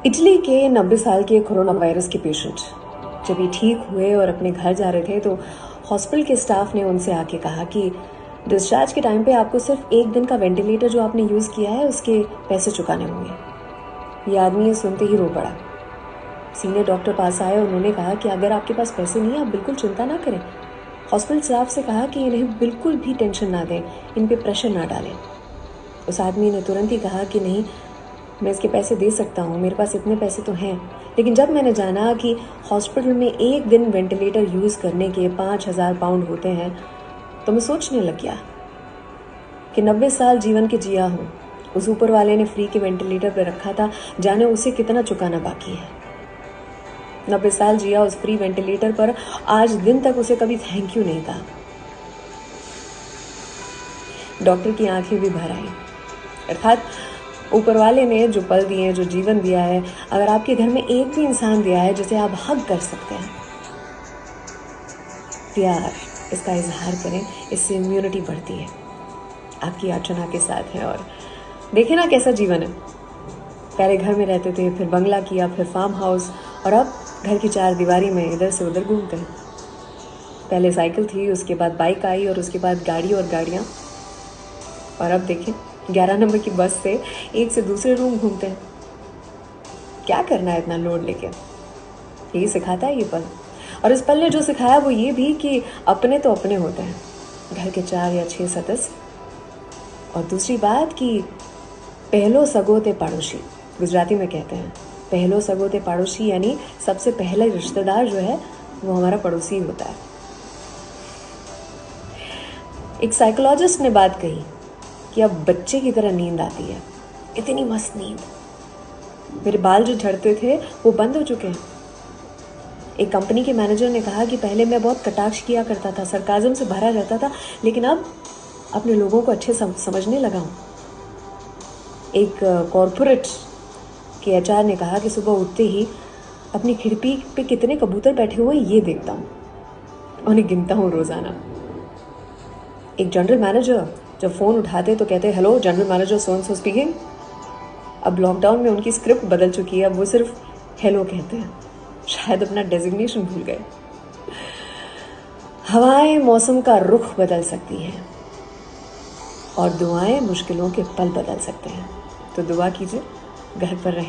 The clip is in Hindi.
इटली के 90 साल के कोरोना वायरस के पेशेंट जब ये ठीक हुए और अपने घर जा रहे थे तो हॉस्पिटल के स्टाफ ने उनसे आके कहा कि डिस्चार्ज के टाइम पे आपको सिर्फ एक दिन का वेंटिलेटर जो आपने यूज़ किया है उसके पैसे चुकाने होंगे। ये आदमी ये सुनते ही रो पड़ा। सीनियर डॉक्टर पास आए, उन्होंने कहा कि अगर आपके पास पैसे नहीं है आप बिल्कुल चिंता ना करें। हॉस्पिटल स्टाफ से कहा कि इन्हें बिल्कुल भी टेंशन ना दें, इन पे प्रेशर ना डालें। उस आदमी ने तुरंत ही कहा कि नहीं, मैं इसके पैसे दे सकता हूँ, मेरे पास इतने पैसे तो हैं। लेकिन जब मैंने जाना कि हॉस्पिटल में एक दिन वेंटिलेटर यूज़ करने के 5,000 पाउंड होते हैं तो मैं सोचने लग गया कि 90 साल जीवन के जिया हूँ, उस ऊपर वाले ने फ्री के वेंटिलेटर पर रखा था, जाने उसे कितना चुकाना बाकी है। 90 साल जिया उस फ्री वेंटिलेटर पर, आज दिन तक उसे कभी थैंक यू नहीं कहा। डॉक्टर की आंखें भी भर आई। अर्थात ऊपर वाले ने जो पल दिए, जो जीवन दिया है, अगर आपके घर में एक भी इंसान दिया है जिसे आप हग कर सकते हैं, प्यार, इसका इजहार करें, इससे इम्यूनिटी बढ़ती है। आपकी अर्चना के साथ है। और देखें ना कैसा जीवन है। पहले घर में रहते थे, फिर बंगला किया, फिर फार्म हाउस, और अब घर की चार दीवारी में इधर से उधर घूमते हैं। पहले साइकिल थी, उसके बाद बाइक आई, और उसके बाद गाड़ी और गाड़ियाँ, और अब देखें 11 नंबर की बस से एक से दूसरे रूम घूमते हैं। क्या करना है इतना लोड लेके? यही सिखाता है ये पल। और इस पल ने जो सिखाया वो ये भी कि अपने तो अपने होते हैं, घर के 4 या 6 सदस्य। और दूसरी बात कि पहलो सगोते पड़ोसी, गुजराती में कहते हैं पहलो सगोते पड़ोसी, यानी सबसे पहले रिश्तेदार जो है वो हमारा पड़ोसी होता है। एक साइकोलॉजिस्ट ने बात कही कि अब बच्चे की तरह नींद आती है, इतनी मस्त नींद। मेरे बाल जो झड़ते थे वो बंद हो चुके हैं। एक कंपनी के मैनेजर ने कहा कि पहले मैं बहुत कटाक्ष किया करता था, सरकाज़म से भरा रहता था, लेकिन अब अपने लोगों को अच्छे समझने लगा हूँ। एक कॉरपोरेट के एचआर ने कहा कि सुबह उठते ही अपनी खिड़की पे कितने कबूतर बैठे हुए ये देखता हूँ, उन्हें गिनता हूँ रोज़ाना। एक जनरल मैनेजर जब फ़ोन उठाते तो कहते hello, general manager so and so speaking. अब लॉकडाउन में उनकी स्क्रिप्ट बदल चुकी है, अब वो सिर्फ हेलो कहते हैं, शायद अपना डेजिग्नेशन भूल गए। हवाएं मौसम का रुख बदल सकती हैं और दुआएं मुश्किलों के पल बदल सकते हैं। तो दुआ कीजिए घर पर रहें।